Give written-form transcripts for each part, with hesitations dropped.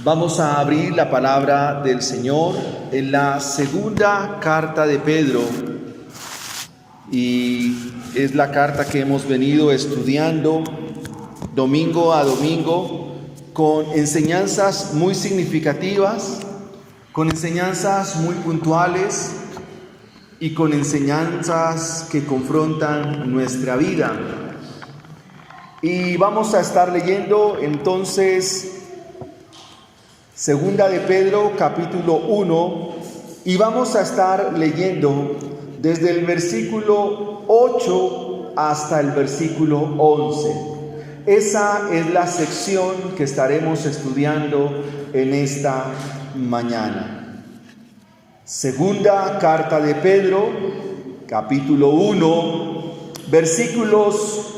Vamos a abrir la palabra del Señor en la segunda carta de Pedro, y es la carta que hemos venido estudiando domingo a domingo, con enseñanzas muy significativas, con enseñanzas muy puntuales y con enseñanzas que confrontan nuestra vida. Y vamos a estar leyendo entonces Segunda de Pedro, capítulo 1, y vamos a estar leyendo desde el versículo 8 hasta el versículo 11. Esa es la sección que estaremos estudiando en esta mañana. Segunda carta de Pedro, capítulo 1, versículos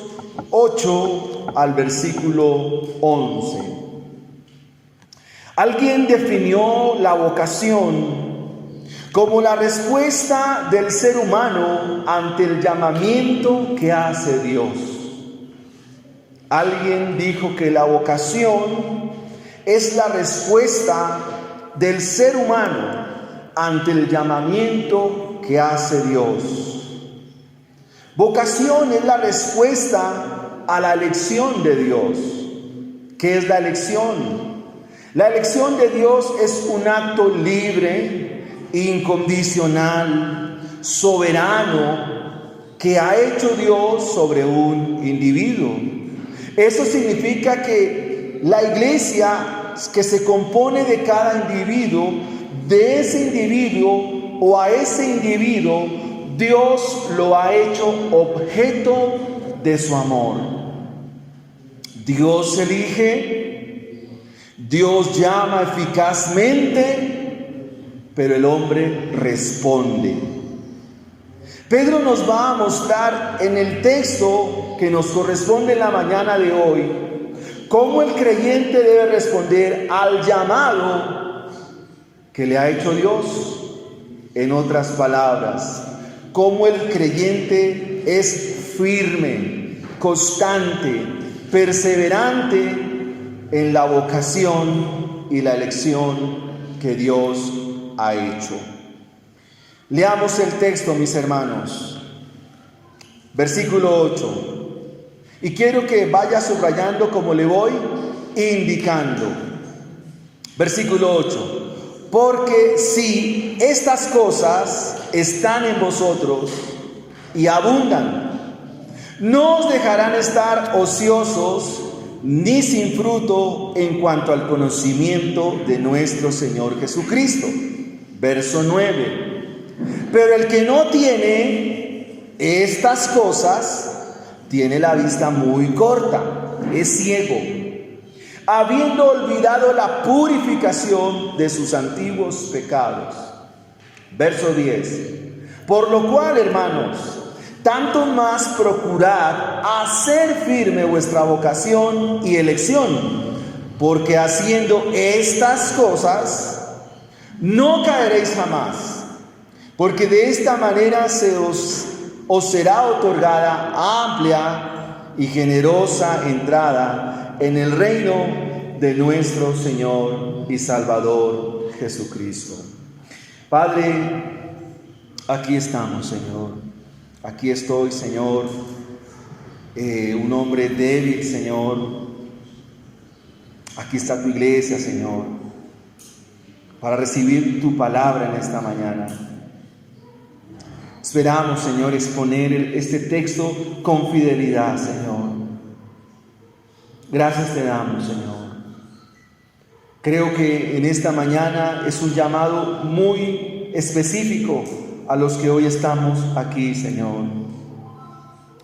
8 al versículo 11. Alguien definió la vocación como la respuesta del ser humano ante el llamamiento que hace Dios. Alguien dijo que la vocación es la respuesta del ser humano ante el llamamiento que hace Dios. Vocación es la respuesta a la elección de Dios. ¿Qué es la elección? La elección de Dios es un acto libre, incondicional, soberano, que ha hecho Dios sobre un individuo. Eso significa que la iglesia, que se compone de cada individuo, de ese individuo o a ese individuo, Dios lo ha hecho objeto de su amor. Dios elige, Dios llama eficazmente, pero el hombre responde. Pedro nos va a mostrar en el texto que nos corresponde en la mañana de hoy cómo el creyente debe responder al llamado que le ha hecho Dios. En otras palabras, cómo el creyente es firme, constante, perseverante en la vocación y la elección que Dios ha hecho. Leamos el texto, mis hermanos. Versículo 8. Y quiero que vaya subrayando como le voy indicando. Versículo 8. Porque si estas cosas están en vosotros y abundan, no os dejarán estar ociosos ni sin fruto en cuanto al conocimiento de nuestro Señor Jesucristo. Verso 9. Pero el que no tiene estas cosas tiene la vista muy corta, es ciego, habiendo olvidado la purificación de sus antiguos pecados. Verso 10. Por lo cual, hermanos, tanto más procurad hacer firme vuestra vocación y elección, porque haciendo estas cosas no caeréis jamás, porque de esta manera os será otorgada amplia y generosa entrada en el reino de nuestro Señor y Salvador Jesucristo. Padre, aquí estamos, Señor. Aquí estoy, Señor, un hombre débil, Señor. Aquí está tu iglesia, Señor, para recibir tu palabra en esta mañana. Esperamos, Señor, exponer este texto con fidelidad, Señor. Gracias te damos, Señor. Creo que en esta mañana es un llamado muy específico a los que hoy estamos aquí, Señor.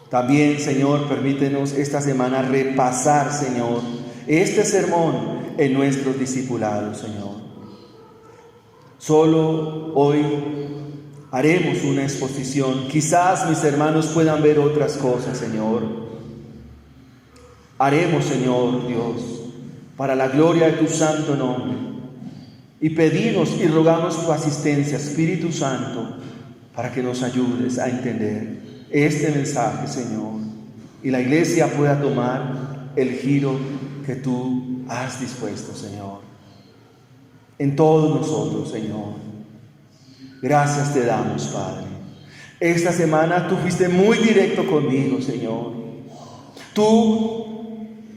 También, Señor, permítenos esta semana repasar, Señor, este sermón en nuestros discipulados, Señor. Solo hoy haremos una exposición. Quizás mis hermanos puedan ver otras cosas, Señor. Haremos, Señor Dios, para la gloria de tu santo nombre. Y pedimos y rogamos tu asistencia, Espíritu Santo, para que nos ayudes a entender este mensaje, Señor, y la iglesia pueda tomar el giro que tú has dispuesto, Señor. en todos nosotros, Señor. Gracias te damos, Padre. Esta semana tú fuiste muy directo conmigo, Señor. Tú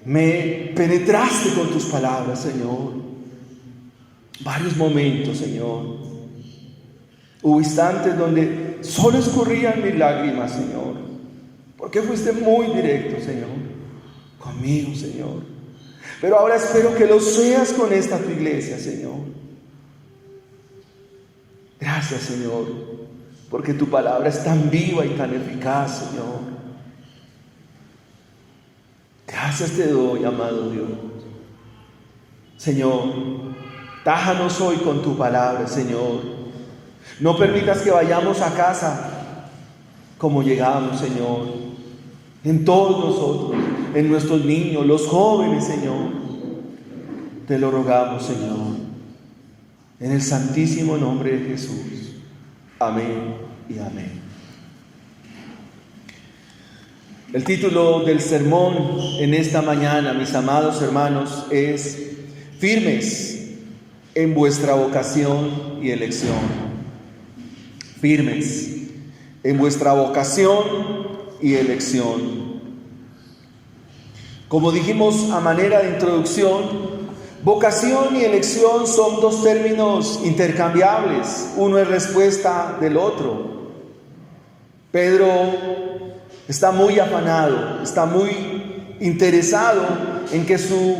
me penetraste con tus palabras, Señor. Varios momentos, Señor. Hubo instantes donde solo escurrían mis lágrimas, Señor, porque fuiste muy directo, Señor, conmigo, Señor. Pero ahora espero que lo seas con esta tu iglesia, Señor. Gracias, Señor, porque tu palabra es tan viva y tan eficaz, Señor. Gracias te doy, amado Dios. Señor, tájanos hoy con tu palabra, Señor. No permitas que vayamos a casa como llegamos, Señor. En todos nosotros, en nuestros niños, los jóvenes, Señor. Te lo rogamos, Señor. En el santísimo nombre de Jesús. Amén y amén. El título del sermón en esta mañana, mis amados hermanos, es Firmes en vuestra vocación y elección. Firmes en vuestra vocación y elección. Como dijimos a manera de introducción, vocación y elección son dos términos intercambiables. Uno es respuesta del otro. Pedro está muy afanado, está muy interesado en que su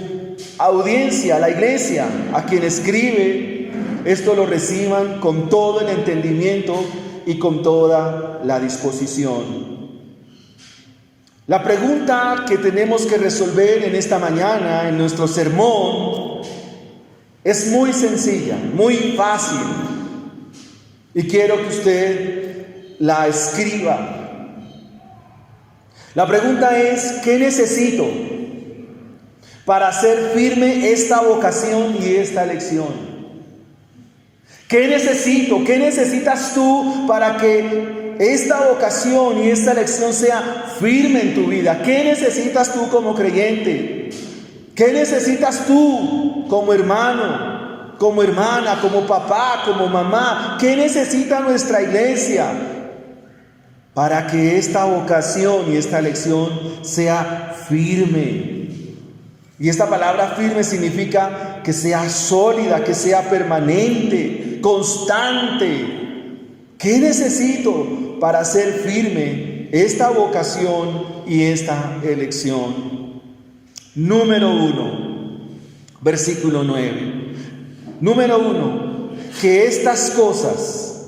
audiencia, la iglesia a quien escribe, esto lo reciban con todo el entendimiento y con toda la disposición. La pregunta que tenemos que resolver en esta mañana, en nuestro sermón, es muy sencilla, muy fácil. Y quiero que usted la escriba. La pregunta es, ¿qué necesito para hacer firme esta vocación y esta elección? ¿Qué necesito? ¿Qué necesitas tú para que esta vocación y esta elección sea firme en tu vida? ¿Qué necesitas tú como creyente? ¿Qué necesitas tú como hermano, como hermana, como papá, como mamá? ¿Qué necesita nuestra iglesia para que esta vocación y esta elección sea firme? Y esta palabra firme significa que sea sólida, que sea permanente, constante. ¿Qué necesito para hacer firme esta vocación y esta elección? Número 1, versículo 9. Número 1, que estas cosas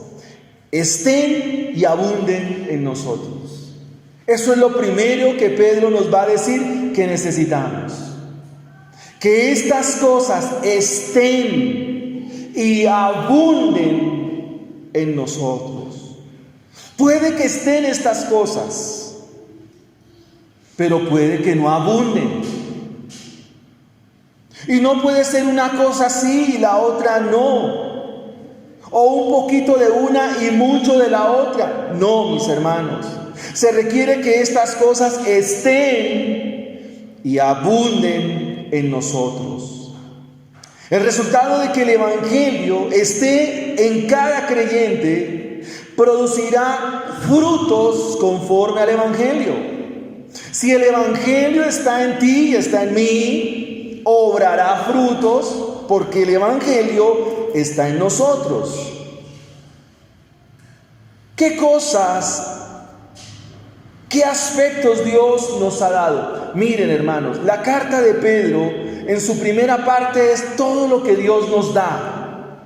estén y abunden en nosotros. Eso es lo primero que Pedro nos va a decir que necesitamos. Que estas cosas estén y abunden en nosotros. Puede que estén estas cosas, pero puede que no abunden. Y no puede ser una cosa así y la otra no. O un poquito de una y mucho de la otra. No, mis hermanos. Se requiere que estas cosas estén y abunden en nosotros. El resultado de que el Evangelio esté en cada creyente producirá frutos conforme al Evangelio. Si el Evangelio está en ti y está en mí, obrará frutos porque el Evangelio está en nosotros. ¿Qué cosas, qué aspectos Dios nos ha dado? Miren, hermanos, la carta de Pedro en su primera parte es todo lo que Dios nos da.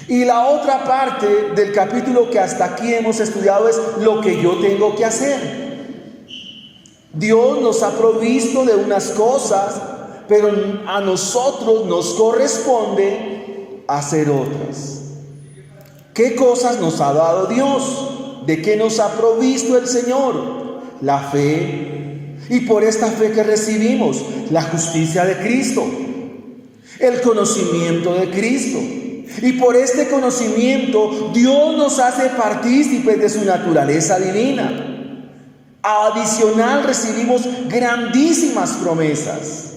Y la otra parte del capítulo que hasta aquí hemos estudiado es lo que yo tengo que hacer. Dios nos ha provisto de unas cosas, pero a nosotros nos corresponde hacer otras. ¿Qué cosas nos ha dado Dios? ¿De qué nos ha provisto el Señor? La fe. Y por esta fe que recibimos, la justicia de Cristo, el conocimiento de Cristo. Y por este conocimiento, Dios nos hace partícipes de su naturaleza divina. Adicional, recibimos grandísimas promesas.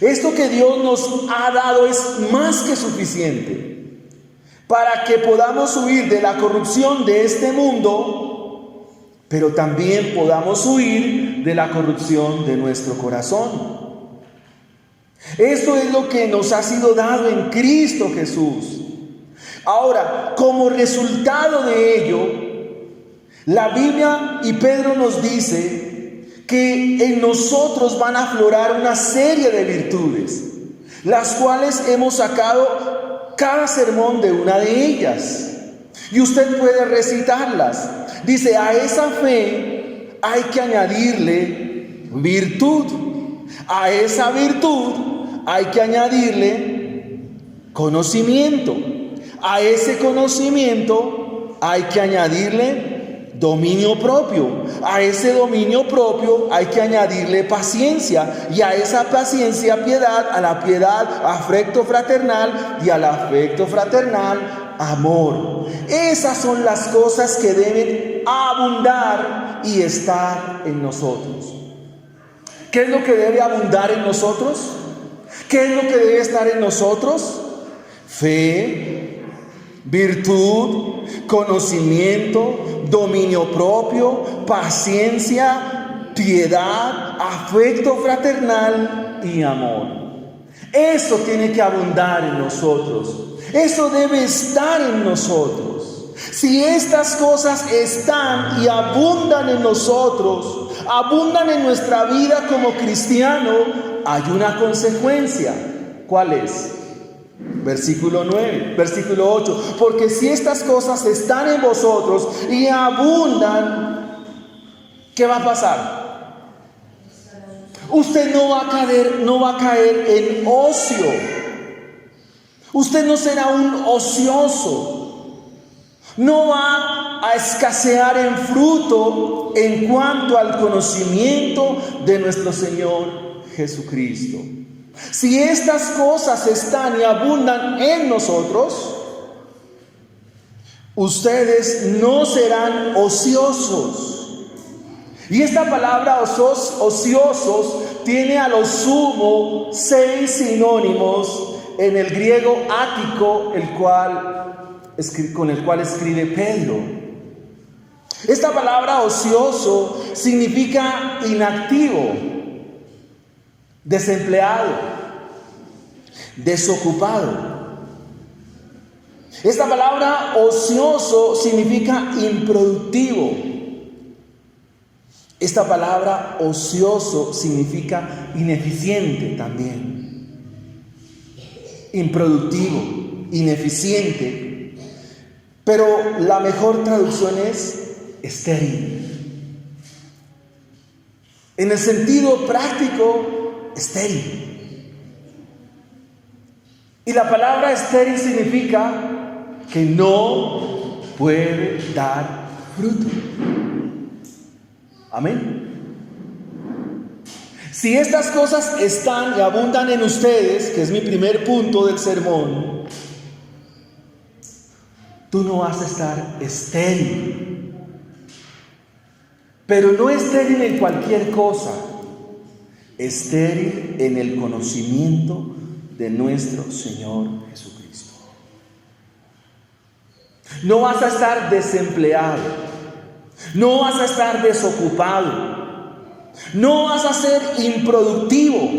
Esto que Dios nos ha dado es más que suficiente para que podamos huir de la corrupción de este mundo, pero también podamos huir de la corrupción de nuestro corazón. Esto es lo que nos ha sido dado en Cristo Jesús. Ahora, como resultado de ello, la Biblia y Pedro nos dice que en nosotros van a aflorar una serie de virtudes, las cuales hemos sacado cada sermón de una de ellas. Y usted puede recitarlas. Dice, a esa fe hay que añadirle virtud. A esa virtud hay que añadirle conocimiento. A ese conocimiento hay que añadirle dominio propio. A ese dominio propio hay que añadirle paciencia. Y a esa paciencia piedad. A la piedad afecto fraternal. Y al afecto fraternal amor. Esas son las cosas que deben abundar y estar en nosotros. ¿Qué es lo que debe abundar en nosotros? ¿Qué es lo que debe estar en nosotros? Fe, virtud, conocimiento, dominio propio, paciencia, piedad, afecto fraternal y amor. Eso tiene que abundar en nosotros. Eso debe estar en nosotros. Si estas cosas están y abundan en nosotros, abundan en nuestra vida como cristiano, hay una consecuencia. ¿Cuál es? Versículo 8. Porque si estas cosas están en vosotros y abundan, ¿qué va a pasar? Usted no va a caer en ocio. Usted no será un ocioso. No va a escasear en fruto en cuanto al conocimiento de nuestro Señor Jesucristo. Si estas cosas están y abundan en nosotros, ustedes no serán ociosos. Y esta palabra ociosos tiene a lo sumo 6 sinónimos en el griego ático, con el cual escribe Pedro. Esta palabra ocioso significa inactivo, desempleado, desocupado. Esta palabra ocioso significa improductivo. Esta palabra ocioso significa ineficiente también. Improductivo, ineficiente. Pero la mejor traducción es estéril. En el sentido práctico, estéril. Y la palabra estéril significa que no puede dar fruto. Amén. Si estas cosas están y abundan en ustedes, que es mi primer punto del sermón, tú no vas a estar estéril. Pero no estéril en cualquier cosa, estéril en el conocimiento de nuestro Señor Jesucristo. No vas a estar desempleado, no vas a estar desocupado, no vas a ser improductivo,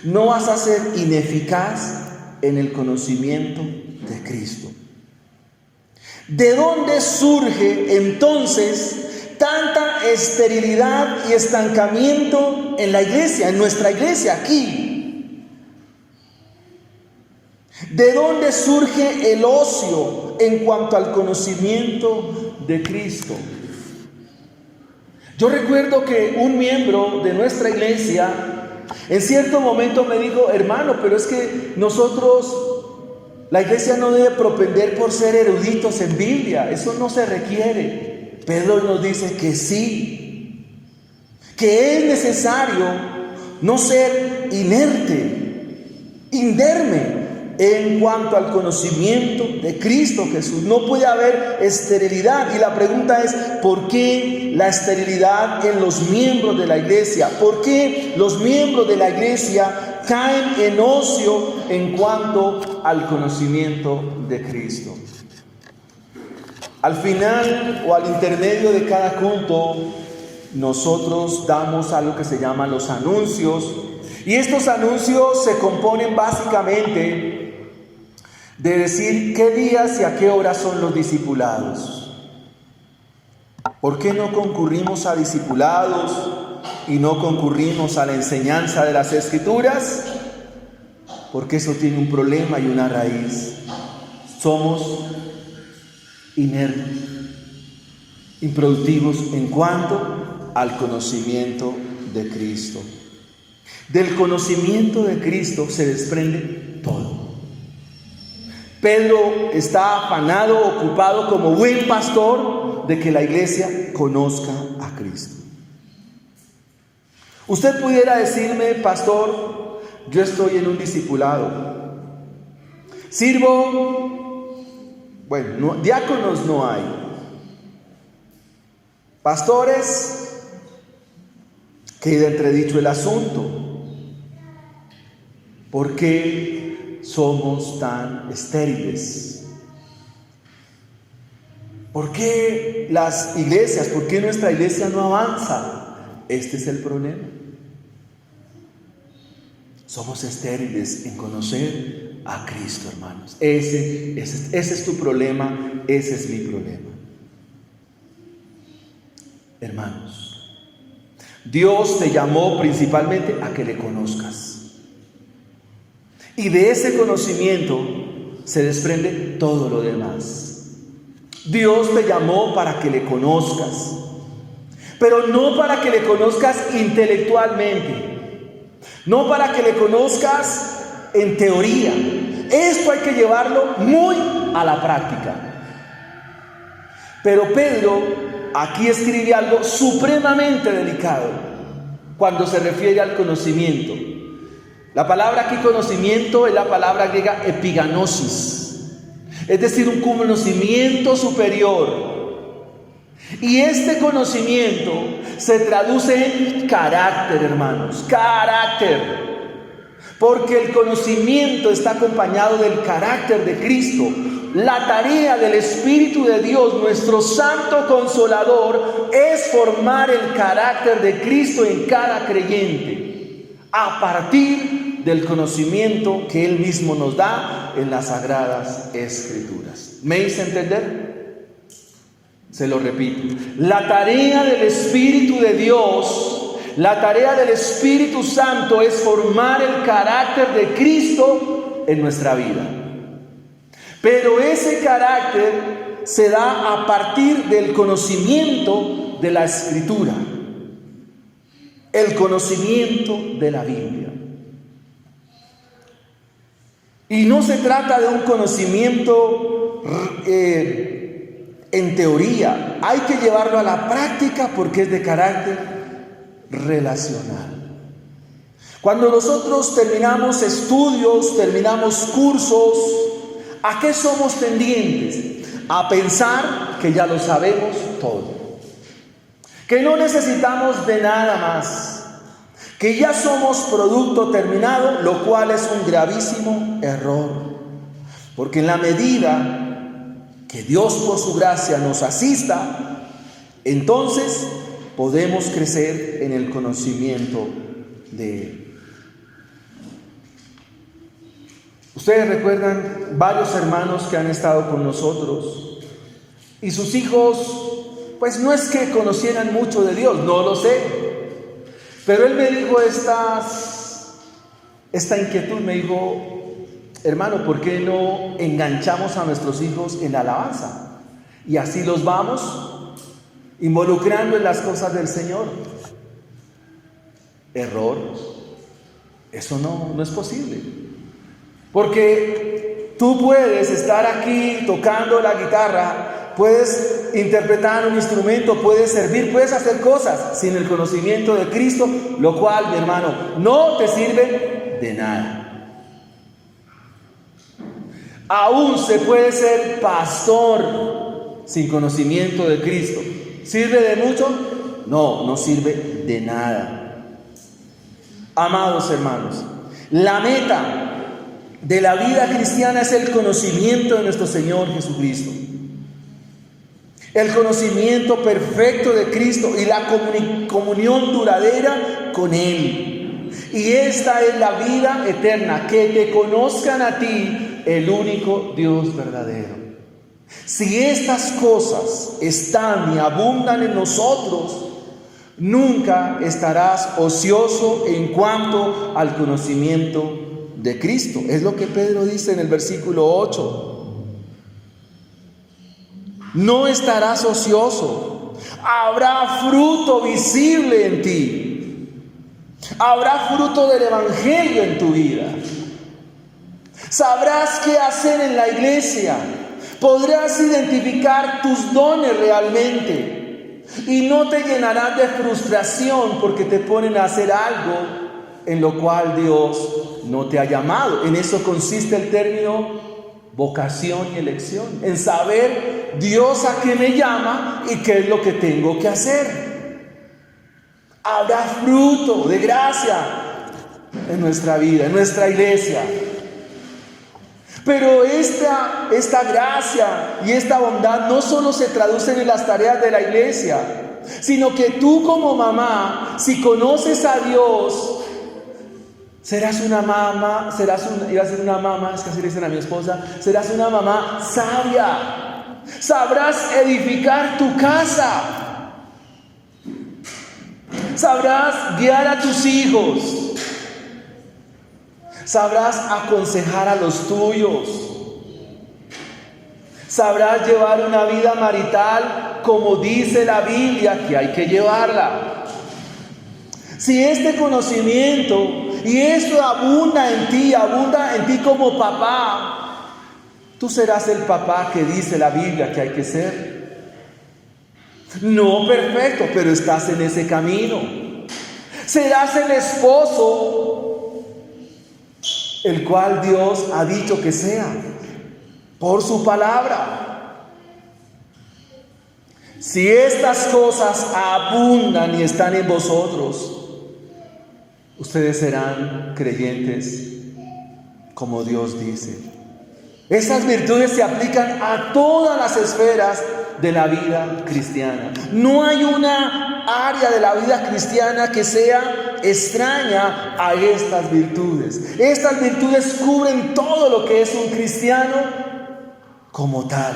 no vas a ser ineficaz en el conocimiento de Cristo. ¿De dónde surge entonces tanta esterilidad y estancamiento en la iglesia, en nuestra iglesia aquí? ¿De dónde surge el ocio en cuanto al conocimiento de Cristo? Yo recuerdo que un miembro de nuestra iglesia en cierto momento me dijo: hermano, pero es que la iglesia no debe propender por ser eruditos en Biblia, eso no se requiere. Pedro nos dice que sí, que es necesario no ser inerte, inerme, en cuanto al conocimiento de Cristo Jesús. No puede haber esterilidad. Y la pregunta es, ¿por qué la esterilidad en los miembros de la iglesia? ¿Por qué los miembros de la iglesia caen en ocio en cuanto al conocimiento de Cristo? Al final o al intermedio de cada culto, nosotros damos algo que se llama los anuncios. Y estos anuncios se componen básicamente de decir qué días y a qué horas son los discipulados. ¿Por qué no concurrimos a discipulados y no concurrimos a la enseñanza de las Escrituras? Porque eso tiene un problema y una raíz. Somos inertes, improductivos en cuanto al conocimiento de Cristo. Del conocimiento de Cristo se desprende todo. Pedro está afanado, ocupado como buen pastor de que la iglesia conozca a Cristo. Usted pudiera decirme, pastor, yo estoy en un discipulado. Sirvo, bueno, diáconos no hay. Pastores, queda entredicho el asunto. ¿Por qué somos tan estériles? ¿Por qué las iglesias, por qué nuestra iglesia no avanza? Este es el problema. Somos estériles en conocer a Cristo, hermanos. Ese es tu problema, ese es mi problema. Hermanos, Dios te llamó principalmente a que le conozcas. Y de ese conocimiento se desprende todo lo demás. Dios te llamó para que le conozcas, pero no para que le conozcas intelectualmente, no para que le conozcas en teoría. Esto hay que llevarlo muy a la práctica. Pero Pedro aquí escribe algo supremamente delicado cuando se refiere al conocimiento. La palabra aquí conocimiento es la palabra griega epiganosis, es decir, un conocimiento superior. Y este conocimiento se traduce en carácter, hermanos, carácter. Porque el conocimiento está acompañado del carácter de Cristo. La tarea del Espíritu de Dios, nuestro Santo Consolador, es formar el carácter de Cristo en cada creyente, a partir del conocimiento que Él mismo nos da en las Sagradas Escrituras. ¿Me hice entender? Se lo repito. La tarea del Espíritu de Dios, la tarea del Espíritu Santo es formar el carácter de Cristo en nuestra vida. Pero ese carácter se da a partir del conocimiento de la Escritura, el conocimiento de la Biblia. Y no se trata de un conocimiento en teoría, hay que llevarlo a la práctica porque es de carácter relacional. Cuando nosotros terminamos estudios, terminamos cursos, ¿a qué somos tendientes? A pensar que ya lo sabemos todo, que no necesitamos de nada más, que ya somos producto terminado, lo cual es un gravísimo error. Porque en la medida que Dios por su gracia nos asista, entonces podemos crecer en el conocimiento de Él. Ustedes recuerdan varios hermanos que han estado con nosotros y sus hijos, pues no es que conocieran mucho de Dios, no lo sé. Pero él me dijo esta inquietud, me dijo, hermano, ¿por qué no enganchamos a nuestros hijos en la alabanza? Y así los vamos involucrando en las cosas del Señor. Error. Eso no es posible. Porque tú puedes estar aquí tocando la guitarra, puedes interpretar un instrumento, puedes servir, puedes hacer cosas sin el conocimiento de Cristo, lo cual, mi hermano, no te sirve de nada. Aún se puede ser pastor sin conocimiento de Cristo. ¿Sirve de mucho? No, no sirve de nada. Amados hermanos, la meta de la vida cristiana es el conocimiento de nuestro Señor Jesucristo. El conocimiento perfecto de Cristo y la comunión duradera con Él. Y esta es la vida eterna, que te conozcan a ti, el único Dios verdadero. Si estas cosas están y abundan en nosotros, nunca estarás ocioso en cuanto al conocimiento de Cristo. Es lo que Pedro dice en el versículo 8. No estarás ocioso. Habrá fruto visible en ti. Habrá fruto del Evangelio en tu vida. Sabrás qué hacer en la iglesia. Podrás identificar tus dones realmente. Y no te llenarás de frustración porque te ponen a hacer algo en lo cual Dios no te ha llamado. En eso consiste el término vocación y elección. En saber Dios a qué me llama y qué es lo que tengo que hacer. Habrá fruto de gracia en nuestra vida, en nuestra iglesia. Pero esta gracia y esta bondad no solo se traducen en las tareas de la iglesia, sino que tú como mamá, si conoces a Dios, serás una mamá, es que así le dicen a mi esposa, serás una mamá sabia. Sabrás edificar tu casa. Sabrás guiar a tus hijos. Sabrás aconsejar a los tuyos. Sabrás llevar una vida marital como dice la Biblia que hay que llevarla. Si este conocimiento y esto abunda en ti como papá, tú serás el papá que dice la Biblia que hay que ser. No perfecto, pero estás en ese camino. Serás el esposo el cual Dios ha dicho que sea, por su palabra. Si estas cosas abundan y están en vosotros, ustedes serán creyentes como Dios dice. Esas virtudes se aplican a todas las esferas de la vida cristiana. No hay una área de la vida cristiana que sea extraña a estas virtudes. Estas virtudes cubren todo lo que es un cristiano como tal.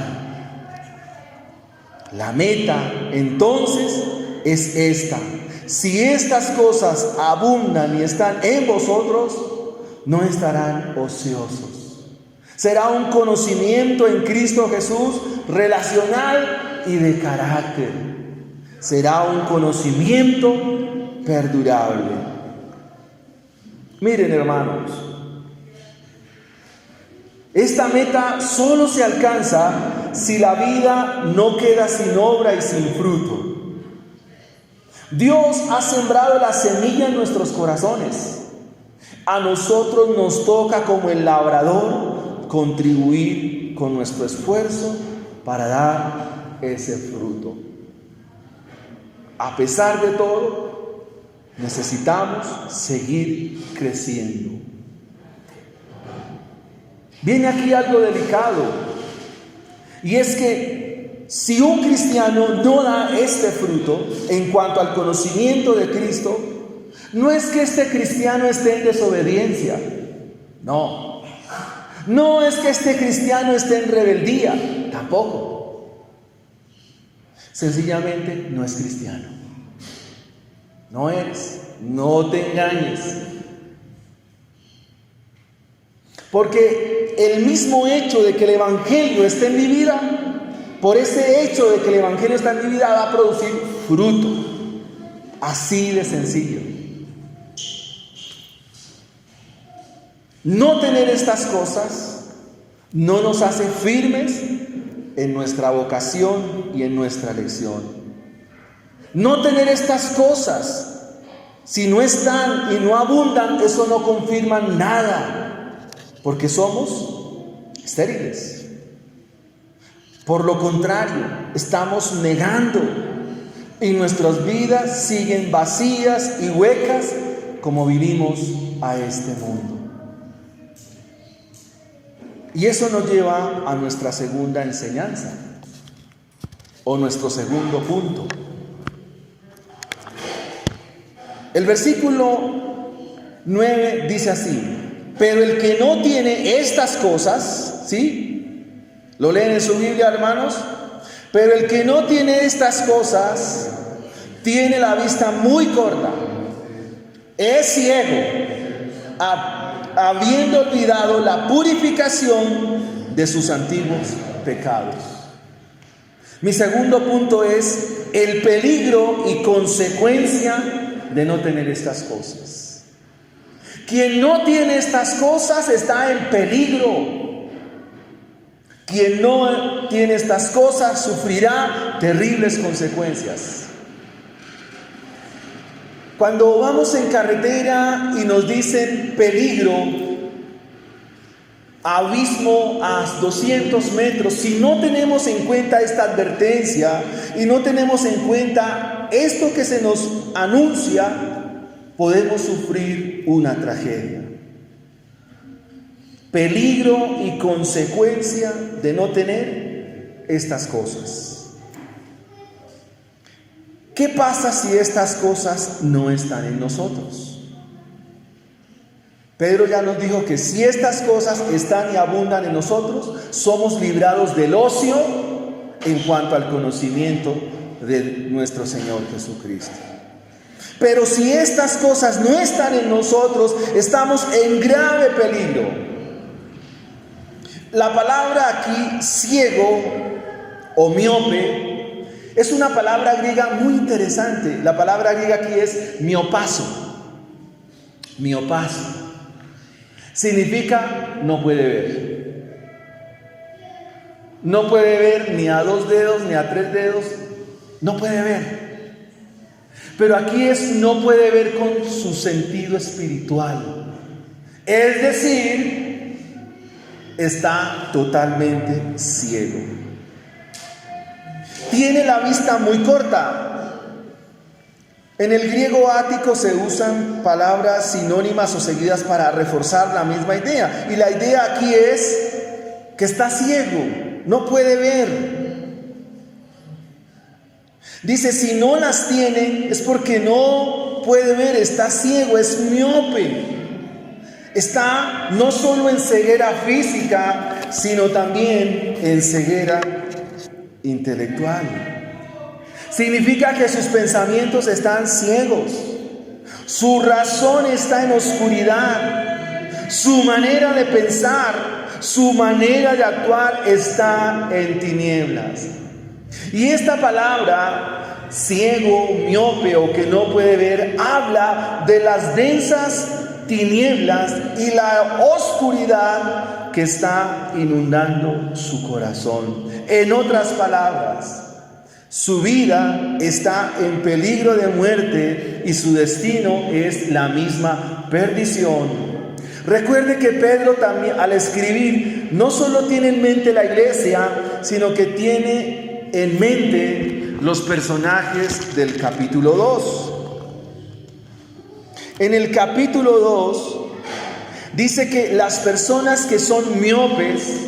La meta entonces es esta. Si estas cosas abundan y están en vosotros, no estarán ociosos. Será un conocimiento en Cristo Jesús relacional y de carácter. Será un conocimiento perdurable. Miren, hermanos, esta meta solo se alcanza si la vida no queda sin obra y sin fruto. Dios ha sembrado la semilla en nuestros corazones. A nosotros nos toca, como el labrador, contribuir con nuestro esfuerzo para dar ese fruto. A pesar de todo, necesitamos seguir creciendo. Viene aquí algo delicado, y es que si un cristiano no da este fruto en cuanto al conocimiento de Cristo, no es que este cristiano esté en desobediencia, no es que este cristiano esté en rebeldía, tampoco. Sencillamente no es cristiano. No eres, no te engañes. Porque el mismo hecho de que el Evangelio esté en mi vida, por ese hecho de que el Evangelio está en mi vida, va a producir fruto. Así de sencillo. No tener estas cosas no nos hace firmes en nuestra vocación y en nuestra elección. No tener estas cosas, si no están y no abundan, eso no confirma nada, porque somos estériles. Por lo contrario, estamos negando y nuestras vidas siguen vacías y huecas como vivimos a este mundo. Y eso nos lleva a nuestra segunda enseñanza o nuestro segundo punto. El versículo 9 dice así: pero el que no tiene estas cosas, ¿sí? ¿Lo leen en su Biblia, hermanos? Pero el que no tiene estas cosas tiene la vista muy corta, es ciego, habiendo olvidado la purificación de sus antiguos pecados. Mi segundo punto es el peligro y consecuencia de no tener estas cosas. Quien no tiene estas cosas está en peligro. Quien no tiene estas cosas sufrirá terribles consecuencias. Cuando vamos en carretera y nos dicen peligro, abismo a 200 metros, si no tenemos en cuenta esta advertencia y no tenemos en cuenta esto que se nos anuncia, podemos sufrir una tragedia. Peligro y consecuencia de no tener estas cosas. ¿Qué pasa si estas cosas no están en nosotros? Pedro ya nos dijo que si estas cosas están y abundan en nosotros, somos librados del ocio en cuanto al conocimiento de nuestro Señor Jesucristo. Pero si estas cosas no están en nosotros, estamos en grave peligro. La palabra aquí, ciego o miope, es una palabra griega muy interesante. La palabra griega aquí es miopazo. Miopazo. Significa no puede ver. No puede ver ni a 2 dedos ni a 3 dedos. No puede ver. Pero aquí es no puede ver con su sentido espiritual. Es decir, está totalmente ciego. Tiene la vista muy corta. En el griego ático se usan palabras sinónimas o seguidas para reforzar la misma idea. Y la idea aquí es que está ciego, no puede ver. Dice, si no las tiene es porque no puede ver, está ciego, es miope. Está no solo en ceguera física, sino también en ceguera intelectual. Significa que sus pensamientos están ciegos, su razón está en oscuridad, su manera de pensar, su manera de actuar está en tinieblas. Y esta palabra, ciego, miope o que no puede ver, habla de las densas tinieblas y la oscuridad que está inundando su corazón. En otras palabras, su vida está en peligro de muerte y su destino es la misma perdición. Recuerde que Pedro también al escribir no solo tiene en mente la iglesia, sino que tiene en mente los personajes del capítulo 2. En el capítulo 2 dice que las personas que son miopes,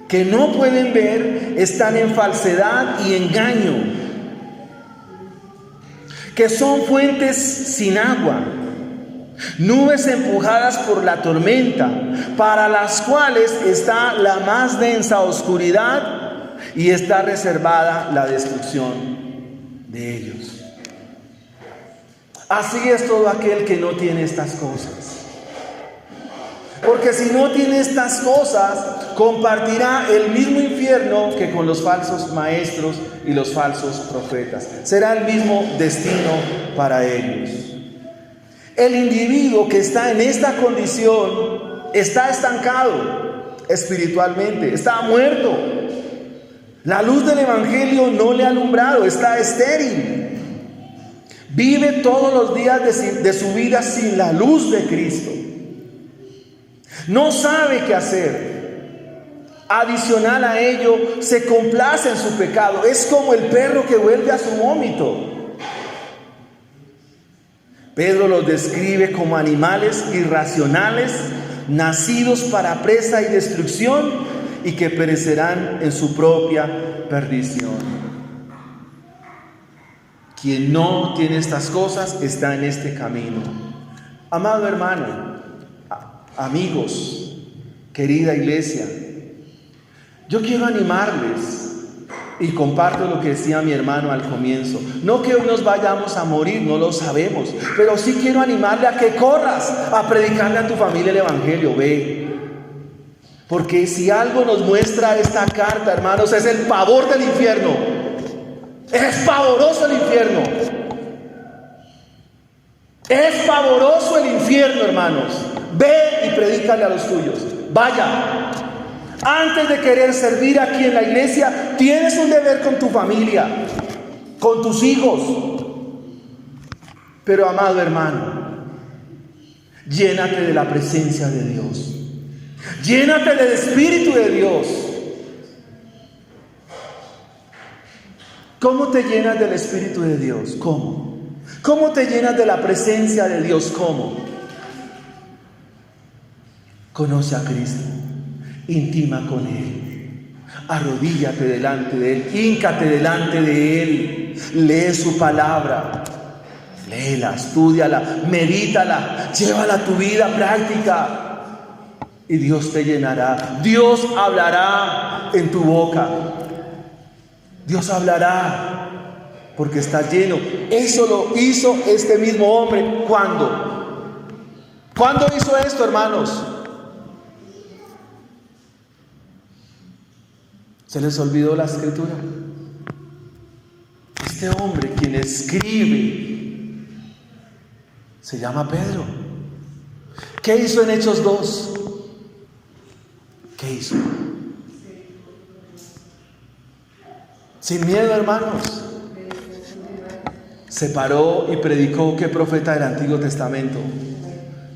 que no pueden ver, están en falsedad y engaño, que son fuentes sin agua, nubes empujadas por la tormenta, para las cuales está la más densa oscuridad y está reservada la destrucción de ellos. Así es todo aquel que no tiene estas cosas. Porque si no tiene estas cosas, compartirá el mismo infierno que con los falsos maestros y los falsos profetas. Será el mismo destino para ellos. El individuo que está en esta condición está estancado espiritualmente, está muerto. La luz del evangelio no le ha alumbrado, está estéril. Vive todos los días de su vida sin la luz de Cristo. No sabe qué hacer. Adicional a ello, se complace en su pecado. Es como el perro que vuelve a su vómito. Pedro los describe como animales irracionales, nacidos para presa y destrucción, y que perecerán en su propia perdición. Quien no tiene estas cosas está en este camino. Amado hermano, amigos, querida iglesia, yo quiero animarles, y comparto lo que decía mi hermano al comienzo. No que hoy nos vayamos a morir, no lo sabemos, pero sí quiero animarle a que corras a predicarle a tu familia el evangelio. Ve, porque si algo nos muestra esta carta, hermanos, es el pavor del infierno. Es pavoroso el infierno. Es pavoroso el infierno, hermanos. Ve y predícale a los tuyos. Vaya. Antes de querer servir aquí en la iglesia, tienes un deber con tu familia, con tus hijos. Pero, amado hermano, llénate de la presencia de Dios. Llénate del Espíritu de Dios. ¿Cómo te llenas del Espíritu de Dios? ¿Cómo? ¿Cómo te llenas de la presencia de Dios? ¿Cómo? Conoce a Cristo. Intima con Él, arrodíllate delante de Él, híncate delante de Él, lee su palabra, léela, estúdiala, medítala, llévala a tu vida práctica y Dios te llenará. Dios hablará en tu boca, Dios hablará porque estás lleno. Eso lo hizo este mismo hombre. ¿Cuándo? ¿Cuándo hizo esto, hermanos? ¿Se les olvidó la escritura? Este hombre, quien escribe, se llama Pedro. ¿Qué hizo en Hechos 2? ¿Qué hizo? Sin miedo, hermanos. Se paró y predicó. ¿Qué profeta del Antiguo Testamento?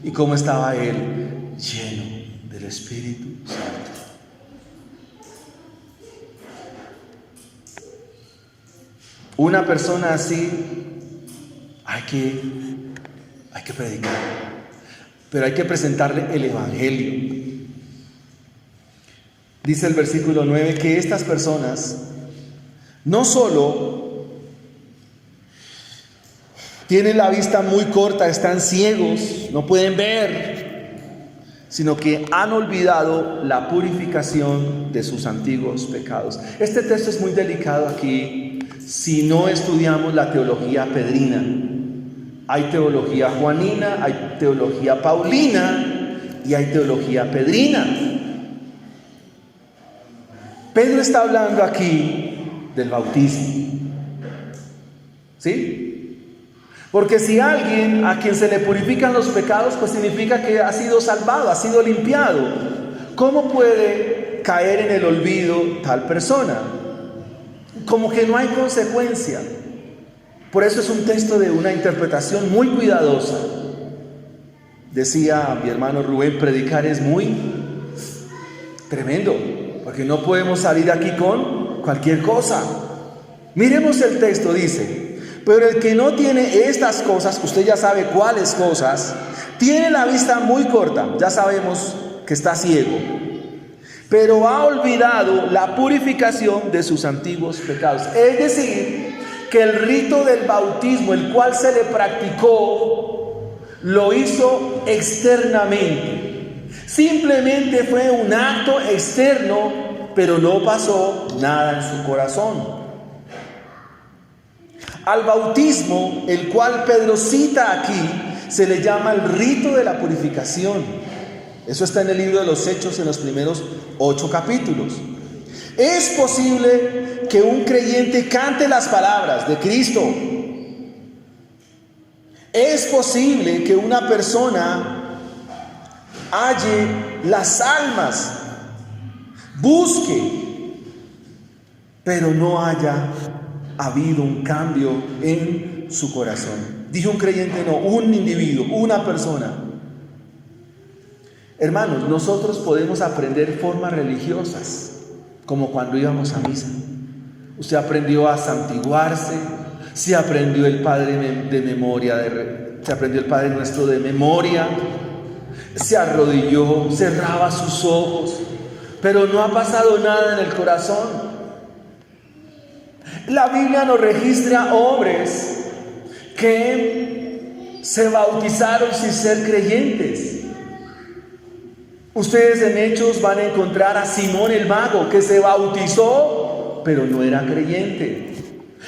¿Y cómo estaba él? Lleno del Espíritu Santo. Una persona así hay que predicar, pero hay que presentarle el evangelio. Dice el versículo 9 que estas personas no solo tienen la vista muy corta, están ciegos, no pueden ver, sino que han olvidado la purificación de sus antiguos pecados. Este texto es muy delicado aquí. Si no estudiamos la teología pedrina, hay teología juanina, hay teología paulina y hay teología pedrina. Pedro está hablando aquí del bautismo, ¿sí? Porque si alguien a quien se le purifican los pecados, pues significa que ha sido salvado, ha sido limpiado. ¿Cómo puede caer en el olvido tal persona? Como que no hay consecuencia. Por eso es un texto de una interpretación muy cuidadosa. Decía mi hermano Rubén, predicar es muy tremendo, porque no podemos salir aquí con cualquier cosa. Miremos el texto, dice: pero el que no tiene estas cosas, usted ya sabe cuáles cosas, tiene la vista muy corta, ya sabemos que está ciego, pero ha olvidado la purificación de sus antiguos pecados. Es decir, que el rito del bautismo, el cual se le practicó, lo hizo externamente. Simplemente fue un acto externo, pero no pasó nada en su corazón. Al bautismo, el cual Pedro cita aquí, se le llama el rito de la purificación. Eso está en el libro de los Hechos, en los primeros 8 capítulos. Es posible que un creyente cante las palabras de Cristo. Es posible que una persona halle las almas, busque, pero no haya habido un cambio en su corazón. Dije un creyente, no, un individuo, una persona. Hermanos, nosotros podemos aprender formas religiosas, como cuando íbamos a misa. Usted aprendió a santiguarse, se aprendió el Padre de memoria, se aprendió el Padre Nuestro de memoria, se arrodilló, cerraba sus ojos, pero no ha pasado nada en el corazón. La Biblia nos registra hombres que se bautizaron sin ser creyentes. Ustedes en Hechos van a encontrar a Simón el mago, que se bautizó, pero no era creyente.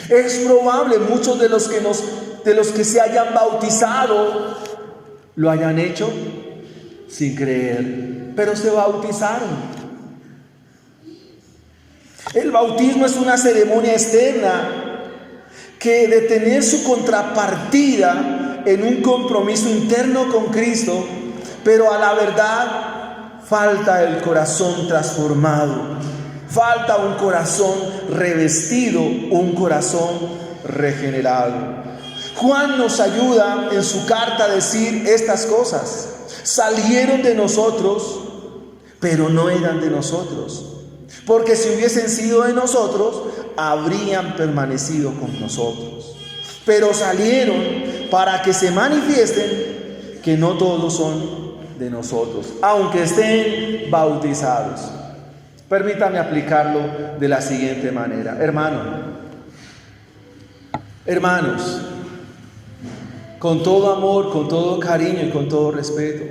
Es probable muchos de los que se hayan bautizado lo hayan hecho sin creer, pero se bautizaron. El bautismo es una ceremonia externa que de tener su contrapartida en un compromiso interno con Cristo, pero a la verdad falta el corazón transformado, falta un corazón revestido, un corazón regenerado. Juan nos ayuda en su carta a decir estas cosas. Salieron de nosotros, pero no eran de nosotros. Porque si hubiesen sido de nosotros, habrían permanecido con nosotros. Pero salieron para que se manifiesten que no todos son de nosotros, aunque estén bautizados. Permítame aplicarlo de la siguiente manera. Hermanos, con todo amor, con todo cariño y con todo respeto,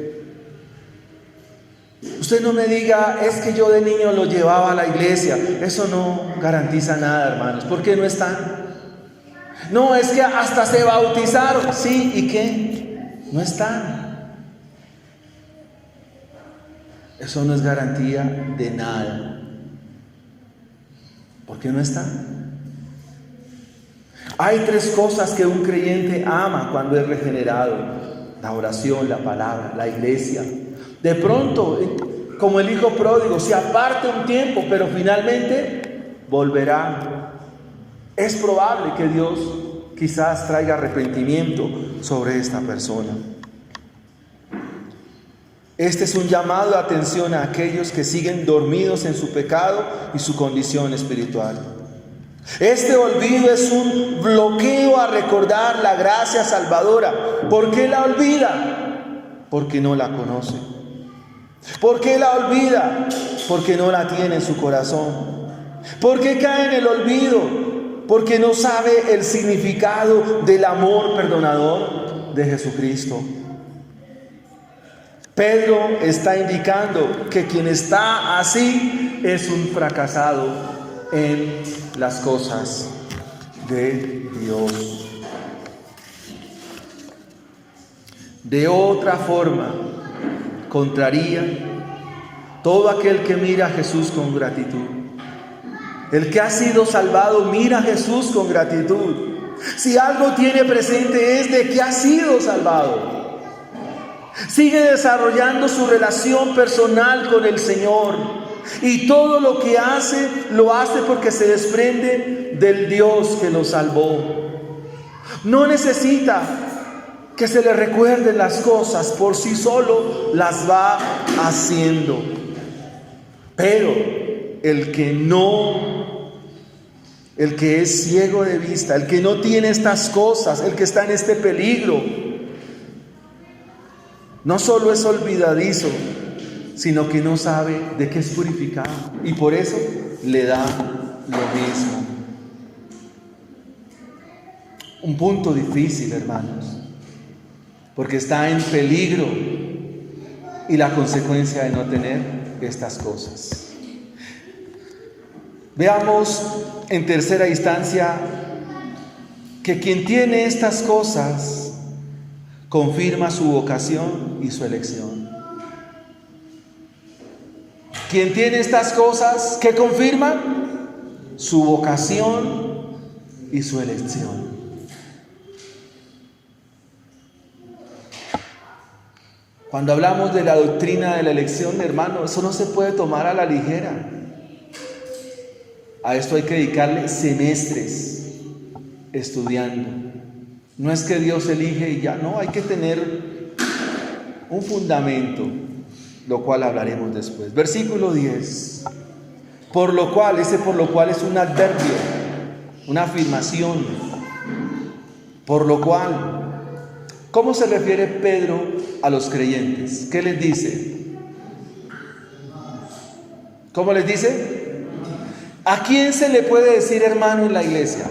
usted no me diga, es que yo de niño lo llevaba a la iglesia. Eso no garantiza nada, hermanos. ¿Por qué no están? No, es que hasta se bautizaron. Sí, ¿y qué? No están. Eso no es garantía de nada. ¿Por qué no están? Hay tres cosas que un creyente ama cuando es regenerado: la oración, la palabra, la iglesia. De pronto, como el hijo pródigo, se aparta un tiempo, pero finalmente volverá. Es probable que Dios quizás traiga arrepentimiento sobre esta persona. Este es un llamado de atención a aquellos que siguen dormidos en su pecado y su condición espiritual. Este olvido es un bloqueo a recordar la gracia salvadora. ¿Por qué la olvida? Porque no la conoce. ¿Por qué la olvida? Porque no la tiene en su corazón. ¿Por qué cae en el olvido? Porque no sabe el significado del amor perdonador de Jesucristo. Pedro está indicando que quien está así es un fracasado en las cosas de Dios. De otra forma, contraría todo aquel que mira a Jesús con gratitud. El que ha sido salvado mira a Jesús con gratitud. Si algo tiene presente es de que ha sido salvado. Sigue desarrollando su relación personal con el Señor. Y todo lo que hace, lo hace porque se desprende del Dios que lo salvó. No necesita que se le recuerden las cosas, por sí solo las va haciendo. Pero el que es ciego de vista, el que no tiene estas cosas, el que está en este peligro, no solo es olvidadizo, sino que no sabe de qué es purificado, y por eso le da lo mismo. Un punto difícil, hermanos, porque está en peligro y la consecuencia de no tener estas cosas. Veamos en tercera instancia que quien tiene estas cosas confirma su vocación y su elección. Quien tiene estas cosas, ¿qué confirma? Su vocación y su elección. Cuando hablamos de la doctrina de la elección, hermano, eso no se puede tomar a la ligera. A esto hay que dedicarle semestres estudiando. No es que Dios elige y ya, no, hay que tener un fundamento. lo cual hablaremos después. Versículo 10. Por lo cual es un adverbio, una afirmación. Por lo cual, ¿cómo se refiere Pedro a los creyentes? ¿Qué les dice? ¿Cómo les dice? ¿A quién se le puede decir hermano en la iglesia?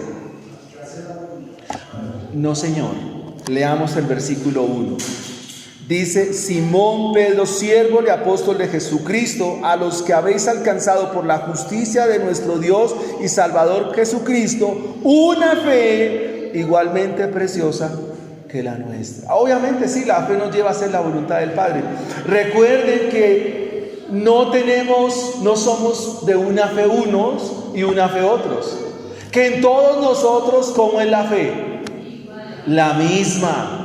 No, Señor. Leamos el versículo 1. Dice: Simón Pedro, siervo y apóstol de Jesucristo, a los que habéis alcanzado por la justicia de nuestro Dios y Salvador Jesucristo, una fe igualmente preciosa que la nuestra. Obviamente sí, la fe nos lleva a hacer la voluntad del Padre. Recuerden que no somos de una fe unos y una fe otros. Que en todos nosotros, ¿cómo es la fe? La misma.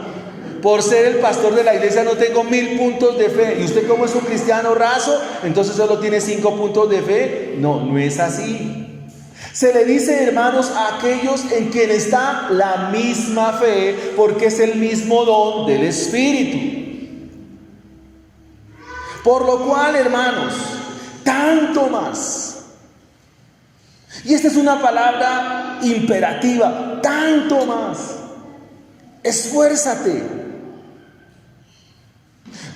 Por ser el pastor de la iglesia no tengo 1000 puntos de fe. ¿Y usted, como es un cristiano raso, entonces solo tiene 5 puntos de fe? No, no es así. Se le dice hermanos a aquellos en quien está la misma fe, porque es el mismo don del Espíritu. Por lo cual, hermanos, tanto más. Y esta es una palabra imperativa, tanto más. Esfuérzate.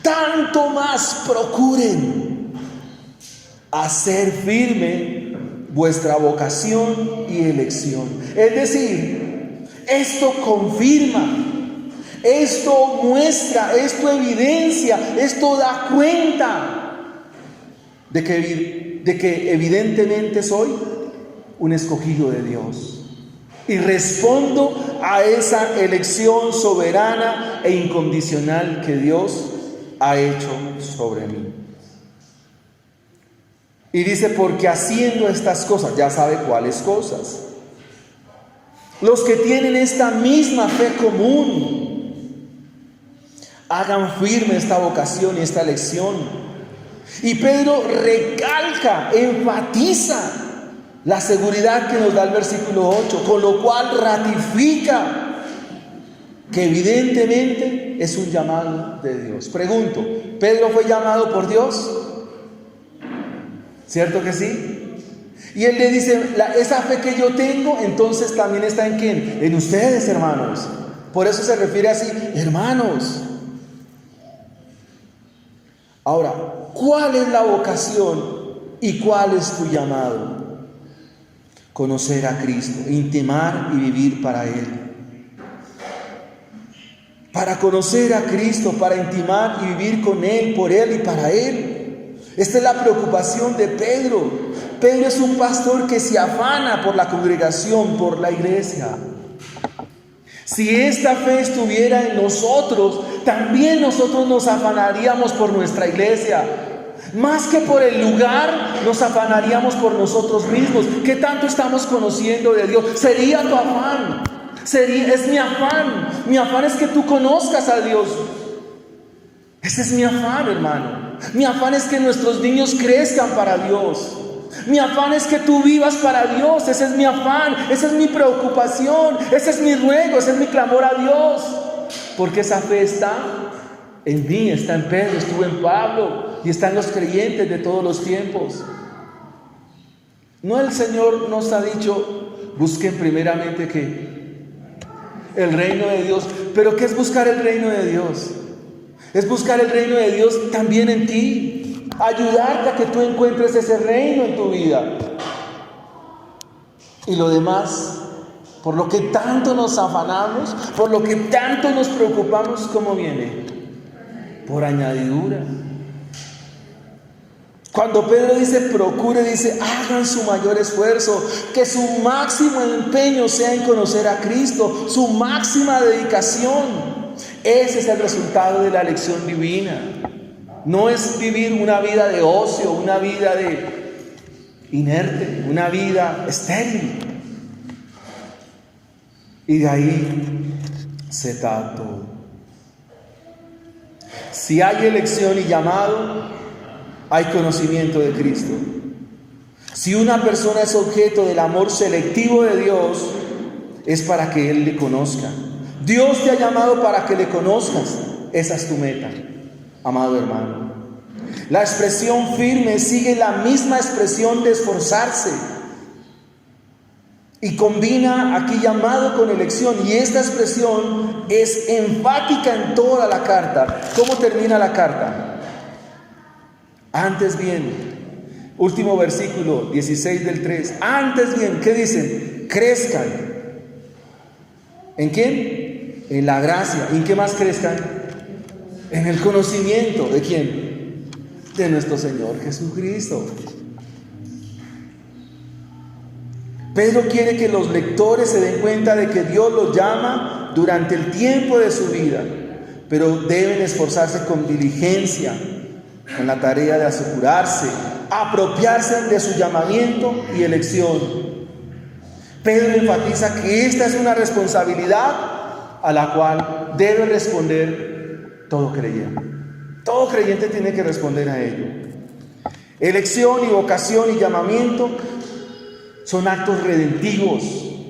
Tanto más procuren hacer firme vuestra vocación y elección. Es decir, esto confirma, esto muestra, esto evidencia, esto da cuenta de que evidentemente soy un escogido de Dios. Y respondo a esa elección soberana e incondicional que Dios ha hecho sobre mí. Y dice: porque haciendo estas cosas, ya sabe cuáles cosas, los que tienen esta misma fe común, hagan firme esta vocación y esta elección. Y Pedro recalca, enfatiza la seguridad que nos da el versículo 8, con lo cual ratifica que evidentemente es un llamado de Dios. Pregunto, ¿Pedro fue llamado por Dios? ¿Cierto que sí? Y él le dice, esa fe que yo tengo, entonces también está ¿en quién? En ustedes, hermanos. Por eso se refiere así, hermanos. Ahora, ¿cuál es la vocación y cuál es tu llamado? Conocer a Cristo, intimar y vivir para Él. Para conocer a Cristo, para intimar y vivir con Él, por Él y para Él. Esta es la preocupación de Pedro. Pedro es un pastor que se afana por la congregación, por la iglesia. Si esta fe estuviera en nosotros, también nosotros nos afanaríamos por nuestra iglesia. Más que por el lugar, nos afanaríamos por nosotros mismos. ¿Qué tanto estamos conociendo de Dios? Sería tu afán. Es mi afán. Mi afán es que tú conozcas a Dios. Ese es mi afán, hermano. Mi afán es que nuestros niños crezcan para Dios. Mi afán es que tú vivas para Dios. Ese es mi afán, esa es mi preocupación, ese es mi ruego, ese es mi clamor a Dios. Porque esa fe está en mí, está en Pedro, estuvo en Pablo y está en los creyentes de todos los tiempos. No, el Señor nos ha dicho, busquen primeramente ¿qué? El reino de Dios. ¿Pero qué es buscar el reino de Dios? Es buscar el reino de Dios también en ti. Ayudarte a que tú encuentres ese reino en tu vida. Y lo demás, por lo que tanto nos afanamos, por lo que tanto nos preocupamos, ¿cómo viene? Por añadidura. Cuando Pedro dice procure, dice hagan su mayor esfuerzo, que su máximo empeño sea en conocer a Cristo, su máxima dedicación. Ese es el resultado de la elección divina. No es vivir una vida de ocio, una vida de inerte, una vida estéril. Y de ahí se da todo. Si hay elección y llamado, hay conocimiento de Cristo. Si una persona es objeto del amor selectivo de Dios, es para que Él le conozca. Dios te ha llamado para que le conozcas. Esa es tu meta, amado hermano. La expresión firme sigue la misma expresión de esforzarse y combina aquí llamado con elección, y esta expresión es enfática en toda la carta. ¿Cómo termina la carta? Antes bien, último versículo 16 del 3, antes bien, ¿qué dicen? Crezcan. ¿En quién? En la gracia. ¿Y en qué más crezcan? En el conocimiento. ¿De quién? De nuestro Señor Jesucristo. Pedro quiere que los lectores se den cuenta de que Dios los llama durante el tiempo de su vida, pero deben esforzarse con diligencia, con la tarea de asegurarse, apropiarse de su llamamiento y elección. Pedro enfatiza que esta es una responsabilidad a la cual debe responder todo creyente. Todo creyente tiene que responder a ello. Elección y vocación y llamamiento son actos redentivos,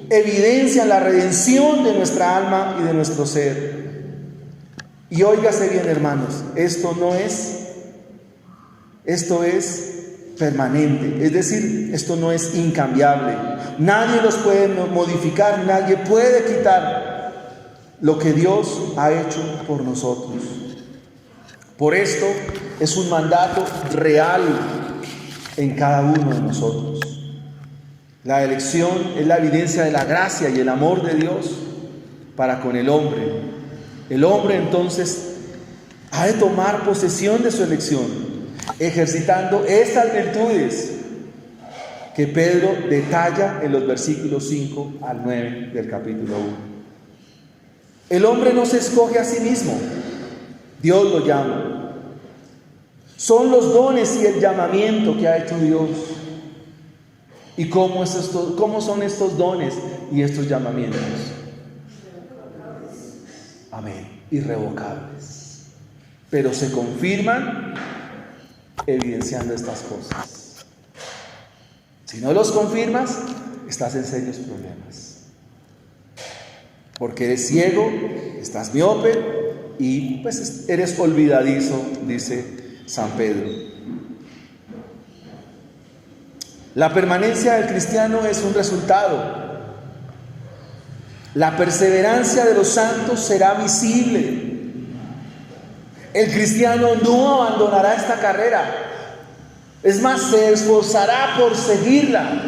evidencian la redención de nuestra alma y de nuestro ser. Y óigase bien, hermanos, esto es permanente, es decir, esto no es incambiable. Nadie los puede modificar, nadie puede quitar lo que Dios ha hecho por nosotros. Por esto es un mandato real en cada uno de nosotros. La elección es la evidencia de la gracia y el amor de Dios para con el hombre. El hombre entonces ha de tomar posesión de su elección, ejercitando estas virtudes que Pedro detalla en los versículos 5 al 9 del capítulo 1. El hombre no se escoge a sí mismo, Dios lo llama. Son los dones y el llamamiento que ha hecho Dios. ¿Y cómo son estos dones y estos llamamientos? Amén. Irrevocables. Pero se confirman evidenciando estas cosas. Si no los confirmas, estás en serios problemas. Porque eres ciego, estás miope y pues eres olvidadizo, dice San Pedro. La permanencia del cristiano es un resultado. La perseverancia de los santos será visible. El cristiano no abandonará esta carrera. Es más, se esforzará por seguirla.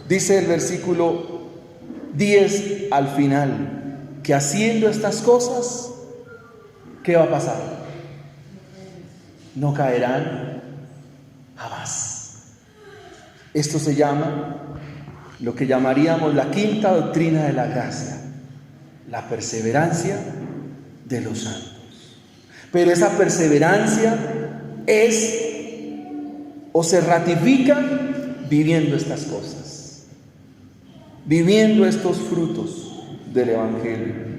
Dice el versículo 10 al final, que haciendo estas cosas, ¿qué va a pasar? No caerán jamás. Esto se llama lo que llamaríamos la quinta doctrina de la gracia, la perseverancia de los santos. Pero esa perseverancia es o se ratifica viviendo estas cosas, viviendo estos frutos del Evangelio.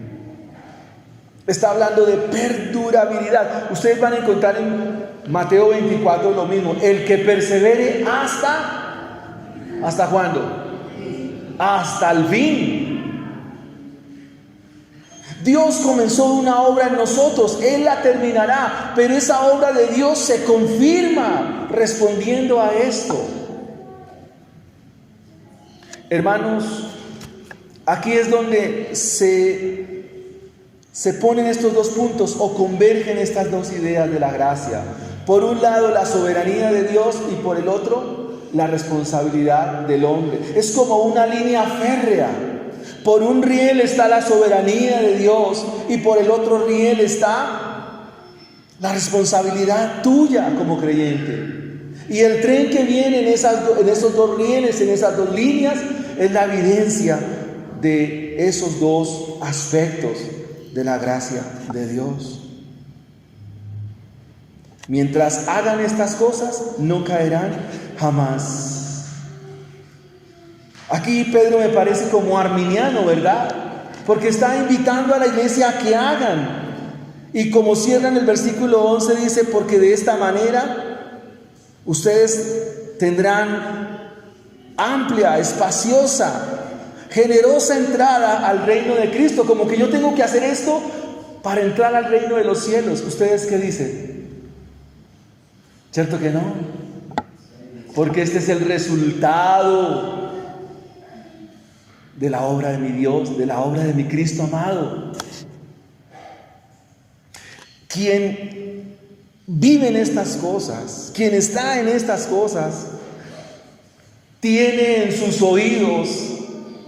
Está hablando de perdurabilidad. Ustedes van a encontrar en Mateo 24 lo mismo. El que persevere ¿hasta cuándo? Hasta el fin. Dios comenzó una obra en nosotros, Él la terminará, pero esa obra de Dios se confirma respondiendo a esto. Hermanos, aquí es donde se ponen estos dos puntos o convergen estas dos ideas de la gracia. Por un lado, la soberanía de Dios y por el otro, la responsabilidad del hombre. Es como una línea férrea. Por un riel está la soberanía de Dios y por el otro riel está la responsabilidad tuya como creyente. Y el tren que viene en esos dos rieles, en esas dos líneas, es la evidencia de esos dos aspectos de la gracia de Dios. Mientras hagan estas cosas, no caerán jamás. Aquí Pedro me parece como arminiano, ¿verdad? Porque está invitando a la iglesia a que hagan. Y como cierra en el versículo 11, dice, porque de esta manera ustedes tendrán amplia, espaciosa, generosa entrada al reino de Cristo. Como que yo tengo que hacer esto para entrar al reino de los cielos. ¿Ustedes qué dicen? ¿Cierto que no? Porque este es el resultado de la obra de mi Dios, de la obra de mi Cristo amado. Quien vive en estas cosas, quien está en estas cosas, tiene en sus oídos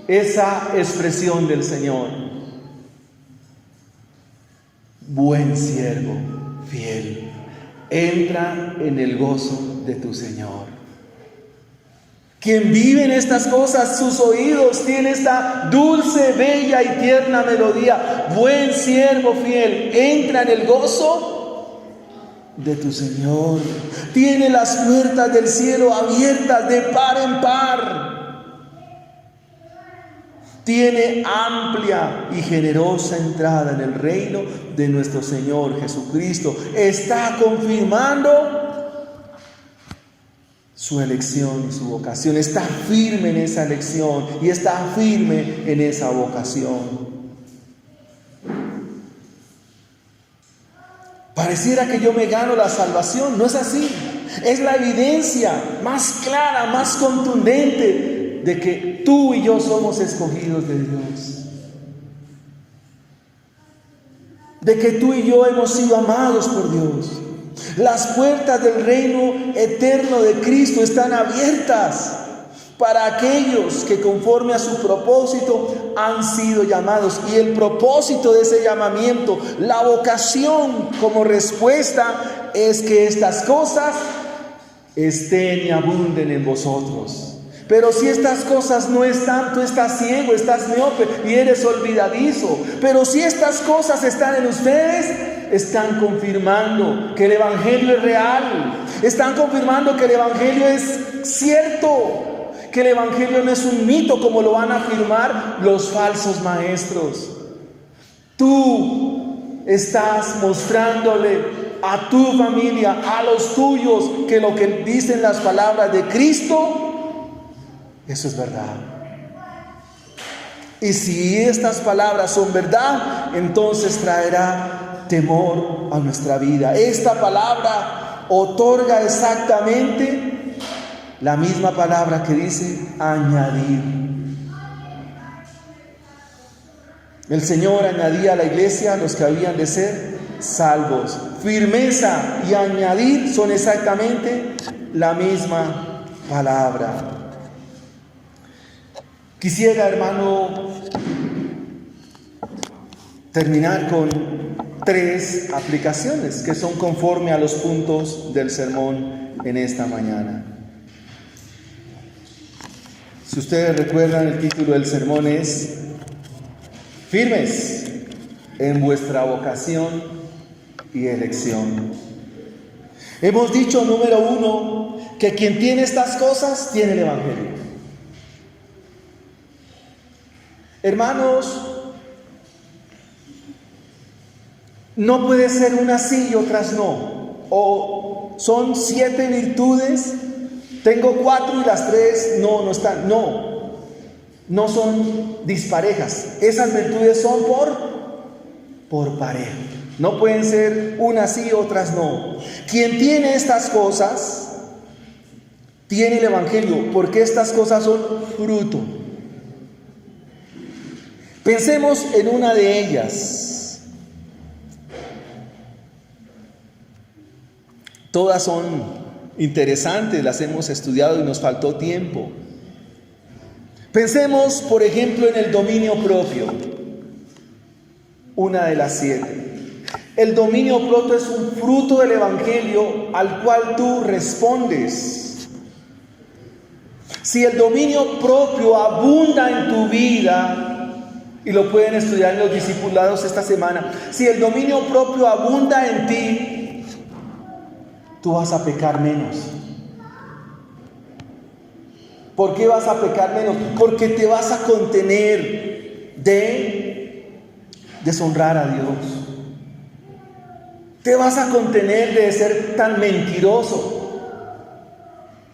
esa expresión del Señor: buen siervo, fiel, entra en el gozo de tu Señor. Quien vive en estas cosas, sus oídos tiene esta dulce, bella y tierna melodía: buen siervo fiel, entra en el gozo de tu Señor. Tiene las puertas del cielo abiertas de par en par. Tiene amplia y generosa entrada en el reino de nuestro Señor Jesucristo. Está confirmando su elección y su vocación. Está firme en esa elección y está firme en esa vocación. Pareciera que yo me gano la salvación. No es así. Es la evidencia más clara, más contundente de que tú y yo somos escogidos de Dios. De que tú y yo hemos sido amados por Dios. Las puertas del reino eterno de Cristo están abiertas para aquellos que conforme a su propósito han sido llamados. Y el propósito de ese llamamiento, la vocación como respuesta, es que estas cosas estén y abunden en vosotros. Pero si estas cosas no están, tú estás ciego, estás miope y eres olvidadizo. Pero si estas cosas están en ustedes, están confirmando que el Evangelio es real. Están confirmando que el Evangelio es cierto. Que el Evangelio no es un mito como lo van a afirmar los falsos maestros. Tú estás mostrándole a tu familia, a los tuyos, que lo que dicen las palabras de Cristo, eso es verdad. Y si estas palabras son verdad, entonces traerá temor a nuestra vida. Esta palabra otorga exactamente la misma palabra que dice añadir. El Señor añadía a la iglesia los que habían de ser salvos. Firmeza y añadir son exactamente la misma palabra. Quisiera, hermano, terminar con 3 aplicaciones que son conforme a los puntos del sermón en esta mañana. Si ustedes recuerdan, el título del sermón es Firmes en vuestra vocación y elección. Hemos dicho, número 1, que quien tiene estas cosas tiene el Evangelio. Hermanos, no puede ser unas sí y otras no. O son 7 virtudes, tengo 4 y las 3 no están. No son disparejas. Esas virtudes son por pareja. No pueden ser unas sí y otras no. Quien tiene estas cosas tiene el Evangelio, porque estas cosas son fruto. Pensemos en una de ellas. Todas son interesantes, las hemos estudiado y nos faltó tiempo. Pensemos, por ejemplo, en el dominio propio, una de las 7. El dominio propio es un fruto del Evangelio al cual tú respondes. Si el dominio propio abunda en tu vida, y lo pueden estudiar en los discipulados esta semana, si el dominio propio abunda en ti, tú vas a pecar menos. ¿Por qué vas a pecar menos? Porque te vas a contener de deshonrar a Dios. Te vas a contener de ser tan mentiroso,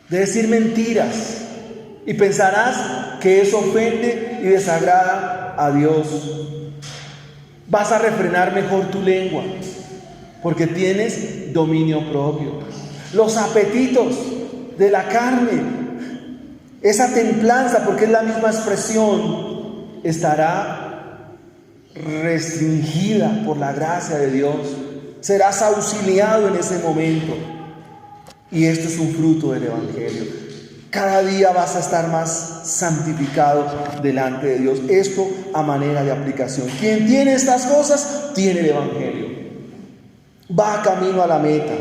de decir mentiras, y pensarás que eso ofende y desagrada a Dios. Vas a refrenar mejor tu lengua, porque tienes dominio propio. Los apetitos de la carne, esa templanza, porque es la misma expresión, estará restringida por la gracia de Dios. Serás auxiliado en ese momento. Y esto es un fruto del Evangelio. Cada día vas a estar más santificado delante de Dios. Esto a manera de aplicación. Quien tiene estas cosas, tiene el Evangelio. Va camino a la meta.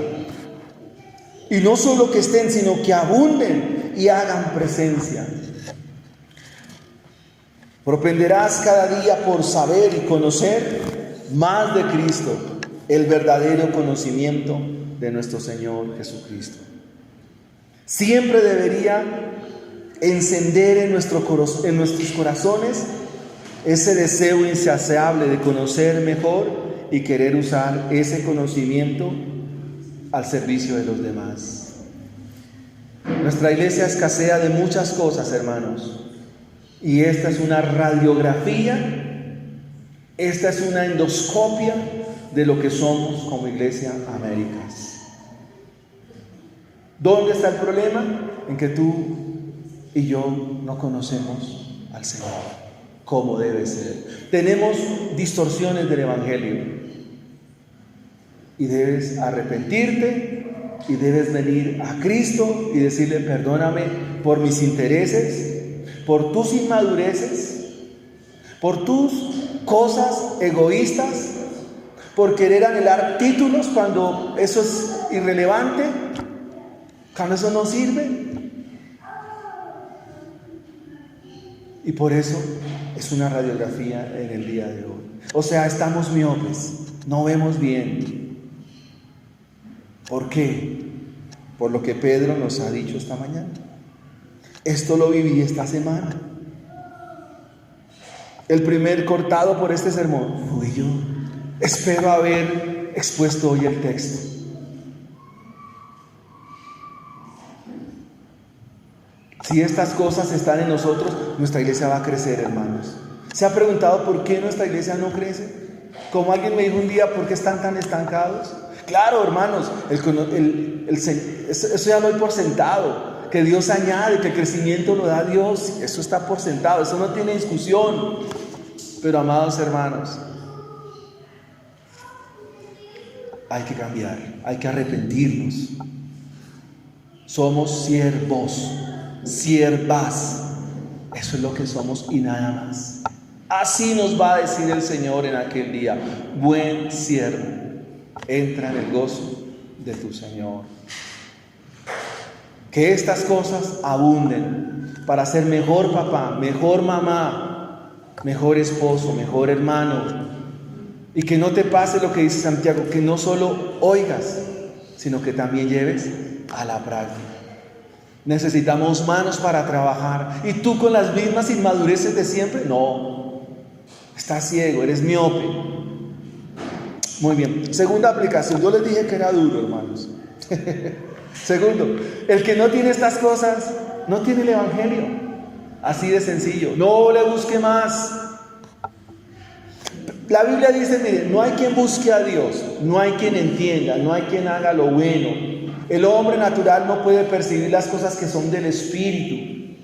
Y no solo que estén, sino que abunden y hagan presencia. Propenderás cada día por saber y conocer más de Cristo, el verdadero conocimiento de nuestro Señor Jesucristo. Siempre debería encender en nuestros corazones ese deseo insaciable de conocer mejor y querer usar ese conocimiento al servicio de los demás. Nuestra iglesia escasea de muchas cosas, hermanos, y esta es una radiografía, esta es una endoscopia de lo que somos como Iglesia Américas. ¿Dónde está el problema? En que tú y yo no conocemos al Señor como debe ser. Tenemos distorsiones del Evangelio y debes arrepentirte y debes venir a Cristo y decirle: perdóname por mis intereses, por tus inmadureces, por tus cosas egoístas, por querer anhelar títulos cuando eso es irrelevante, cuando eso no sirve. Y por eso es una radiografía en el día de hoy. O sea, estamos miopes, no vemos bien. ¿Por qué? Por lo que Pedro nos ha dicho esta mañana. Esto lo viví esta semana. El primer cortado por este sermón fui yo. Espero haber expuesto hoy el texto. Si estas cosas están en nosotros, nuestra iglesia va a crecer, hermanos. ¿Se ha preguntado por qué nuestra iglesia no crece? Como alguien me dijo un día, ¿por qué están tan estancados? Claro, hermanos, eso ya lo doy por sentado, que Dios añade, que el crecimiento lo da Dios, eso está por sentado, eso no tiene discusión. Pero amados hermanos, hay que cambiar, hay que arrepentirnos. Somos siervos, siervas, eso es lo que somos y nada más. Así nos va a decir el Señor en aquel día: buen siervo, entra en el gozo de tu Señor. Que estas cosas abunden para ser mejor papá, mejor mamá, mejor esposo, mejor hermano. Y que no te pase lo que dice Santiago, que no solo oigas, sino que también lleves a la práctica. Necesitamos manos para trabajar. ¿Y tú con las mismas inmadureces de siempre? No, estás ciego, eres miope. Muy bien, segunda aplicación. Yo les dije que era duro, hermanos. Segundo, el que no tiene estas cosas no tiene el Evangelio. Así de sencillo. No le busque más. La Biblia dice: mire, no hay quien busque a Dios, no hay quien entienda, no hay quien haga lo bueno. El hombre natural no puede percibir las cosas que son del Espíritu.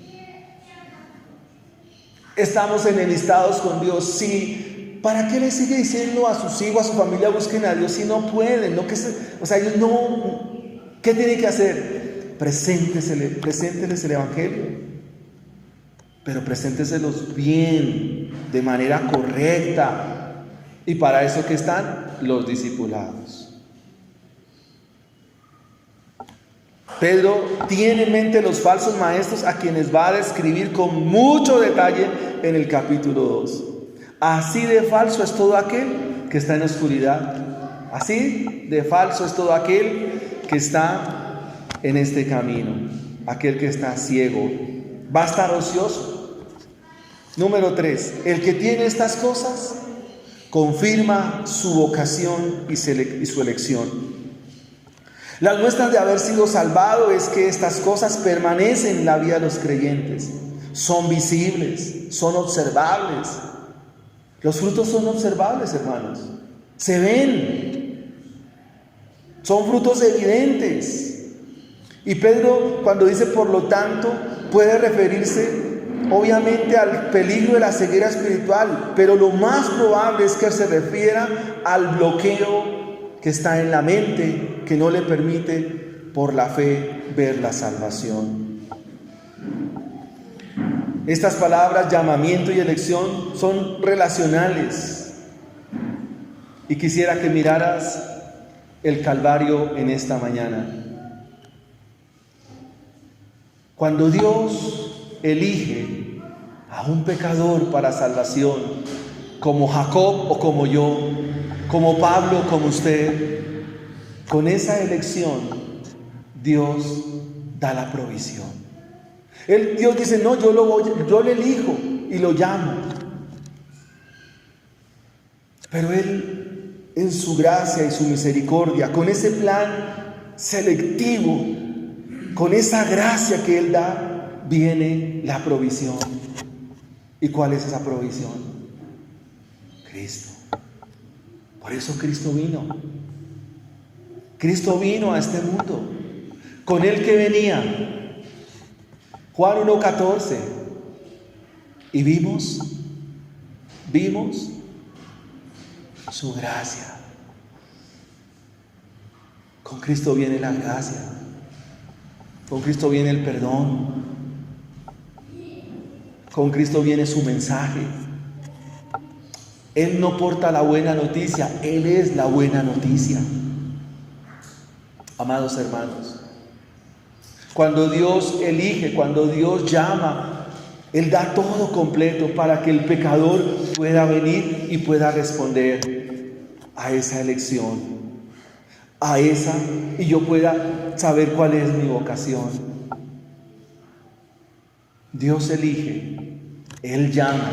Estamos enemistados con Dios. Sí, ¿para qué le sigue diciendo a sus hijos, a su familia, busquen a Dios si no pueden? Ellos no. ¿Qué tienen que hacer? Presénteles el Evangelio, pero presénteselos bien, de manera correcta. Y para eso que están los discipulados. Pedro tiene en mente los falsos maestros, a quienes va a describir con mucho detalle en el capítulo 2. Así de falso es todo aquel que está en oscuridad. Así de falso es todo aquel que está en este camino, aquel que está ciego. Va a estar ocioso. Número 3, el que tiene estas cosas confirma su vocación y su elección. Las muestras de haber sido salvado es que estas cosas permanecen en la vida de los creyentes. Son visibles, son observables. Los frutos son observables, hermanos. Se ven. Son frutos evidentes. Y Pedro, cuando dice por lo tanto, puede referirse obviamente al peligro de la ceguera espiritual, pero lo más probable es que se refiera al bloqueo que está en la mente, que no le permite por la fe ver la salvación. Estas palabras, llamamiento y elección, son relacionales. Y quisiera que miraras el Calvario en esta mañana. Cuando Dios elige a un pecador para salvación, como Jacob o como yo, como Pablo o como usted, con esa elección Dios da la provisión. Dios dice, no, yo le elijo y lo llamo. Pero Él, en su gracia y su misericordia, con ese plan selectivo, con esa gracia que Él da, viene la provisión. ¿Y cuál es esa provisión? Cristo. Por eso Cristo vino. Cristo vino a este mundo. Con Él que venía. Juan 1:14. Y vimos su gracia. Con Cristo viene la gracia. Con Cristo viene el perdón. Con Cristo viene su mensaje. Él no porta la buena noticia, Él es la buena noticia. Amados hermanos, cuando Dios elige, cuando Dios llama, Él da todo completo para que el pecador pueda venir y pueda responder a esa elección, y yo pueda saber cuál es mi vocación. Dios elige, Él llama,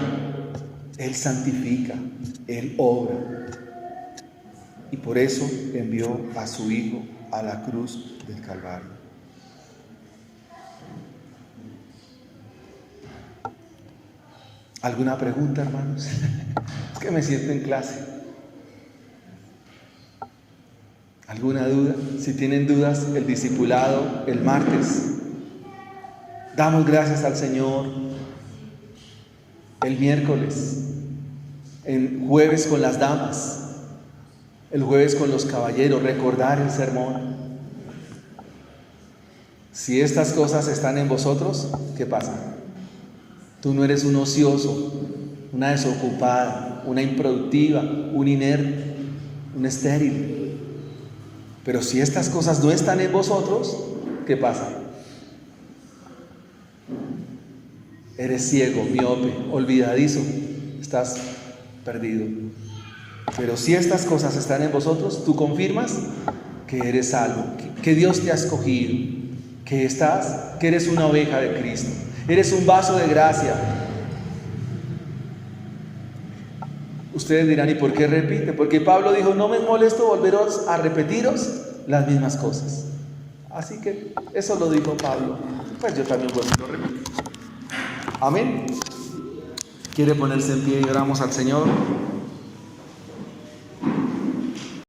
Él santifica, Él obra. Y por eso envió a su Hijo a la cruz del Calvario. ¿Alguna pregunta, hermanos? Es que me siento en clase. ¿Alguna duda? Si tienen dudas, el discipulado el martes. Damos gracias al Señor. El miércoles, el jueves con las damas, el jueves con los caballeros, recordar el sermón. Si estas cosas están en vosotros, ¿qué pasa? Tú no eres un ocioso, una desocupada, una improductiva, un inerte, un estéril. Pero si estas cosas no están en vosotros, ¿qué pasa? Eres ciego, miope, olvidadizo, estás perdido. Pero si estas cosas están en vosotros, tú confirmas que eres salvo, que Dios te ha escogido, que eres una oveja de Cristo, eres un vaso de gracia. Ustedes dirán, ¿y por qué repite? Porque Pablo dijo, no me molesto volveros a repetiros las mismas cosas. Así que eso lo dijo Pablo, pues yo también lo repito. Amén. ¿Quiere ponerse en pie y oramos al Señor?